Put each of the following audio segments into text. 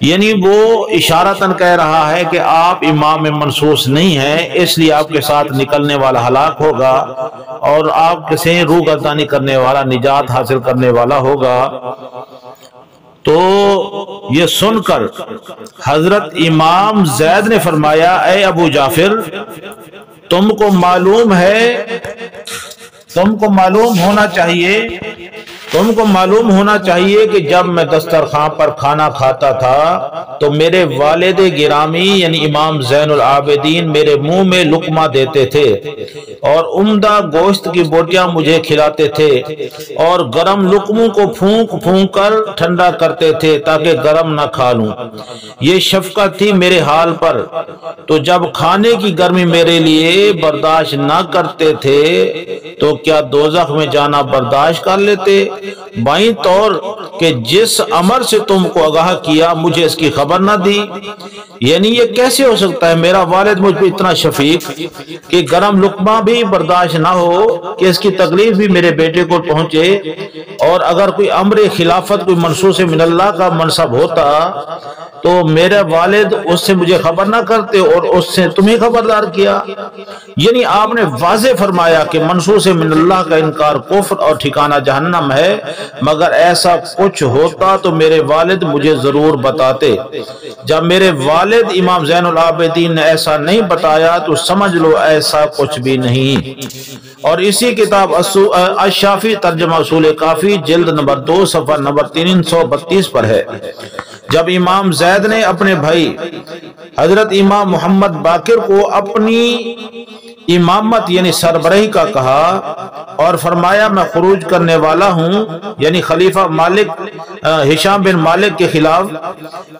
یعنی وہ اشارتاً کہہ رہا ہے کہ آپ امام میں منصوص نہیں ہیں، اس لیے آپ کے ساتھ نکلنے والا ہلاک ہوگا اور آپ سے روح گردانی کرنے والا نجات حاصل کرنے والا ہوگا۔ تو یہ سن کر حضرت امام زید نے فرمایا، اے ابو جعفر، تم کو معلوم ہونا چاہیے کہ جب میں دسترخوان پر کھانا کھاتا تھا تو میرے والد گرامی یعنی امام زین العابدین میرے منہ میں لقمہ دیتے تھے اور عمدہ گوشت کی بوٹیاں مجھے کھلاتے تھے اور گرم لقموں کو پھونک پھونک کر ٹھنڈا کرتے تھے تاکہ گرم نہ کھا لوں۔ یہ شفقت تھی میرے حال پر، تو جب کھانے کی گرمی میرے لیے برداشت نہ کرتے تھے تو کیا دوزخ میں جانا برداشت کر لیتے؟ بائیں طور کہ جس امر سے تم کو آگاہ کیا مجھے اس کی خبر نہ دی۔ یعنی یہ کیسے ہو سکتا ہے میرا والد مجھ پہ اتنا شفیق کہ گرم لقمہ بھی برداشت نہ ہو کہ اس کی تکلیف بھی میرے بیٹے کو پہنچے، اور اگر کوئی امر خلافت کوئی منصوص من اللہ کا منصب ہوتا تو میرے والد اس سے مجھے خبر نہ کرتے اور اس سے تمہیں خبردار کیا۔ یعنی آپ نے واضح فرمایا کہ منصوص من اللہ کا انکار کفر اور ٹھکانہ جہنم ہے، مگر ایسا کچھ ہوتا تو میرے والد مجھے ضرور بتاتے۔ جب میرے والد امام زین العابدین نے ایسا نہیں بتایا تو سمجھ لو ایسا کچھ بھی نہیں۔ اور اسی کتاب الشافی ترجمہ اصول کافی جلد نمبر 2 صفحہ نمبر 332 پر ہے۔ جب امام زید نے اپنے بھائی حضرت امام محمد باقر کو اپنی امامت یعنی سربراہی کا کہا اور فرمایا میں خروج کرنے والا ہوں یعنی خلیفہ مالک ہشام بن مالک کے خلاف،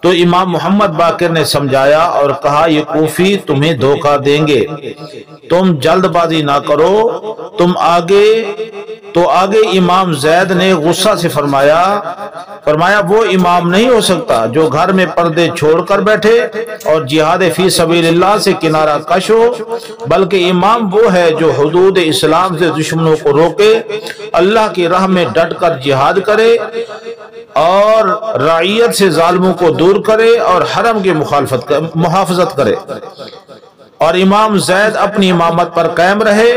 تو امام محمد باقر نے سمجھایا اور کہا یہ کوفی تمہیں دھوکہ دیں گے، تم جلد بازی نہ کرو، تم آگے امام زید نے غصہ سے فرمایا وہ امام نہیں ہو سکتا جو گھر میں پردے چھوڑ کر بیٹھے اور جہاد فی سبیل اللہ سے کنارہ کش ہو، بلکہ امام وہ ہے جو حدود اسلام سے دشمنوں کو روکے، اللہ کی راہ میں ڈٹ کر جہاد کرے اور رعیت سے ظالموں کو دور کرے اور حرم کی محافظت کرے۔ اور امام زید اپنی امامت پر قائم رہے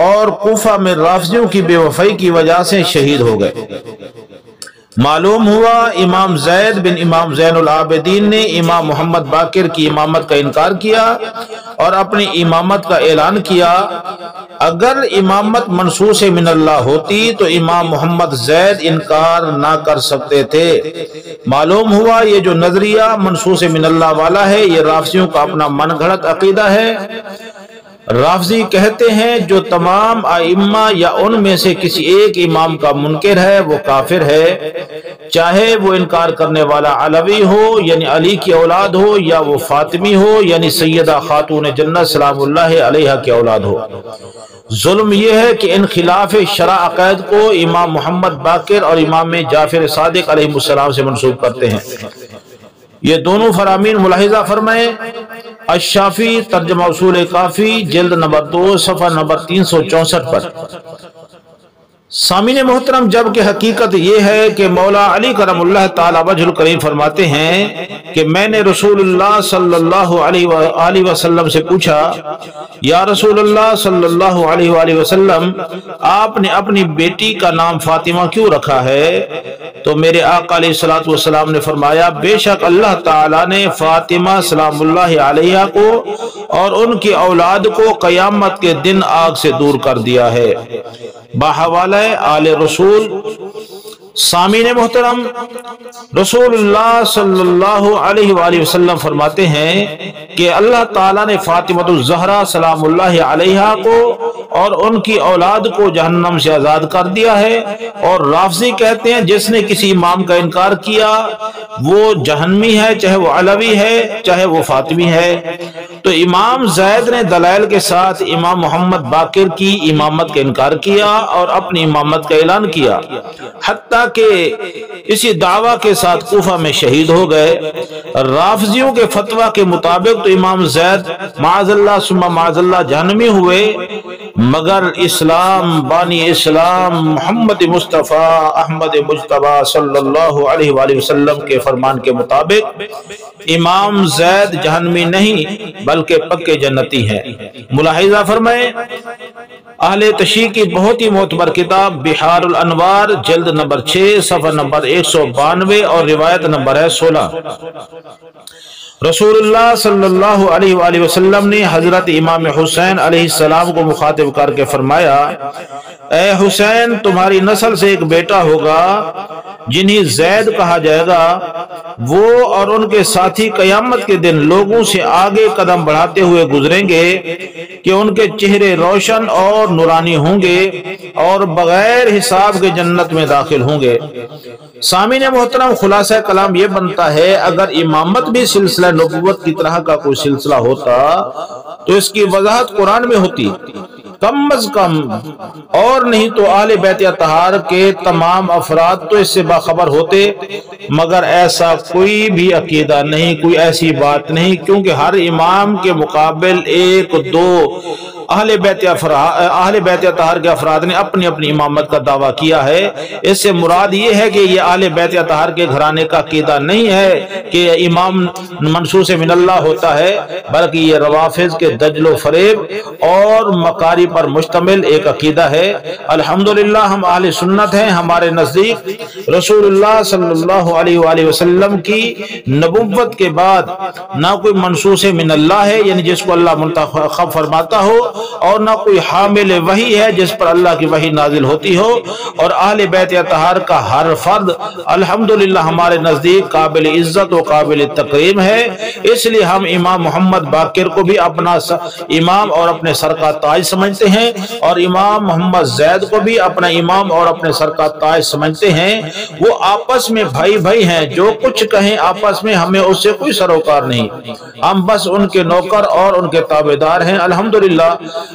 اور کوفہ میں رافضیوں کی بے وفائی کی وجہ سے شہید ہو گئے۔ معلوم ہوا امام زید بن امام زین العابدین نے امام محمد باقر کی امامت کا انکار کیا اور اپنی امامت کا اعلان کیا۔ اگر امامت منصوص من اللہ ہوتی تو امام محمد زید انکار نہ کر سکتے تھے۔ معلوم ہوا یہ جو نظریہ منصوص من اللہ والا ہے یہ رافضیوں کا اپنا من گھڑت عقیدہ ہے۔ رافضی کہتے ہیں جو تمام ائمہ یا ان میں سے کسی ایک امام کا منکر ہے وہ کافر ہے، چاہے وہ انکار کرنے والا علوی ہو یعنی علی کی اولاد ہو یا وہ فاطمی ہو یعنی سیدہ خاتون جنت سلام اللہ علیہا کی اولاد ہو۔ ظلم یہ ہے کہ ان خلاف شرع عقائد کو امام محمد باقر اور امام جعفر صادق علیہ السلام سے منسوب کرتے ہیں۔ یہ دونوں فرامین ملاحظہ فرمائیں، الشافی ترجمہ اصول کافی جلد نمبر 2 صفحہ نمبر 364 پر۔ سامعین محترم، جبکہ حقیقت یہ ہے کہ مولا علی کرم اللہ تعالی وجہ الکریم فرماتے ہیں کہ میں نے رسول اللہ صلی اللہ علیہ وآلہ وسلم سے پوچھا، یا رسول اللہ صلی اللہ علیہ وآلہ وسلم، آپ نے اپنی بیٹی کا نام فاطمہ کیوں رکھا ہے؟ تو میرے آقا علیہ الصلوۃ والسلام نے فرمایا، بے شک اللہ تعالی نے فاطمہ سلام اللہ علیہا کو اور ان کی اولاد کو قیامت کے دن آگ سے دور کر دیا ہے۔ بحوالہ آل رسول۔ سامعین محترم، رسول اللہ صلی اللہ علیہ وآلہ وسلم فرماتے ہیں کہ اللہ تعالیٰ نے فاطمہ الزہرا سلام اللہ علیہا کو اور ان کی اولاد کو جہنم سے آزاد کر دیا ہے، اور رافضی کہتے ہیں جس نے کسی امام کا انکار کیا وہ جہنمی ہے، چاہے وہ علوی ہے چاہے وہ فاطمی ہے۔ تو امام زید نے دلائل کے ساتھ امام محمد باقر کی امامت کا انکار کیا اور اپنی امامت کا اعلان کیا، حتیٰ کہ اسی دعویٰ کے ساتھ کوفہ میں شہید ہو گئے۔ رافضیوں کے فتویٰ کے مطابق تو امام زید معاذ اللہ ثم معاذ اللہ جہنمی ہوئے، مگر اسلام بانی اسلام محمد مصطفیٰ احمد مجتبی صلی اللہ علیہ وآلہ وسلم کے فرمان کے مطابق امام زید جہنمی نہیں بلکہ پکے جنتی ہے۔ ملاحظہ فرمائیں، اہل تشیع کی بہت ہی معتبر کتاب بحار الانوار جلد نمبر 6 صفحہ نمبر 192 اور روایت نمبر ہے 16۔ رسول اللہ صلی اللہ علیہ وآلہ وسلم نے حضرت امام حسین علیہ السلام کو مخاطب کر کے فرمایا، اے حسین، تمہاری نسل سے ایک بیٹا ہوگا جنہیں زید کہا جائے گا، وہ اور ان کے ساتھی قیامت کے دن لوگوں سے آگے قدم بڑھاتے ہوئے گزریں گے کہ ان کے چہرے روشن اور نورانی ہوں گے اور بغیر حساب کے جنت میں داخل ہوں گے۔ سامعین محترم، خلاصہ کلام یہ بنتا ہے، اگر امامت بھی سلسلہ نبوت کی طرح کا کوئی سلسلہ ہوتا تو اس کی وضاحت قرآن میں ہوتی، کم از کم، اور نہیں تو اہل بیت اطہار کے تمام افراد تو اس سے باخبر ہوتے، مگر ایسا کوئی بھی عقیدہ نہیں، کوئی ایسی بات نہیں، کیونکہ ہر امام کے مقابل ایک دو اہل بیت اطہار کے افراد نے اپنی اپنی امامت کا دعویٰ کیا ہے۔ اس سے مراد یہ ہے کہ یہ اہل بیت اطہار کے گھرانے کا عقیدہ نہیں ہے کہ امام منصوص من اللہ ہوتا ہے، بلکہ یہ روافض کے دجل و فریب اور مکاری پر مشتمل ایک عقیدہ ہے۔ الحمدللہ ہم اہل سنت ہیں، ہمارے نزدیک رسول اللہ صلی اللہ علیہ وآلہ وسلم کی نبوت کے بعد نہ کوئی منصوص من اللہ ہے، یعنی جس کو اللہ منتخب فرماتا ہو، اور نہ کوئی حامل وحی ہے جس پر اللہ کی وحی نازل ہوتی ہو، اور اہل بیت اطہار کا ہر فرد الحمدللہ ہمارے نزدیک قابل عزت و قابل تکریم ہے۔ اس لیے ہم امام محمد باقر کو بھی اپنا امام اور اپنے سر کا تاج سمجھتے ہیں، اور امام محمد زید کو بھی اپنا امام اور اپنے سر کا تاج سمجھتے ہیں۔ وہ آپس میں بھائی بھائی ہیں، جو کچھ کہیں آپس میں ہمیں اس سے کوئی سروکار نہیں، ہم بس ان کے نوکر اور ان کے تابعدار ہیں۔ الحمدللہ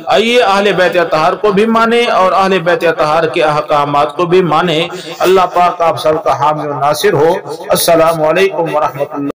آئیے اہل بیت اطہار کو بھی مانیں اور اہل بیت اطہار کے احکامات کو بھی مانیں۔ اللہ پاک آپ سب کا حامی و ناصر ہو۔ السلام علیکم ورحمۃ اللہ۔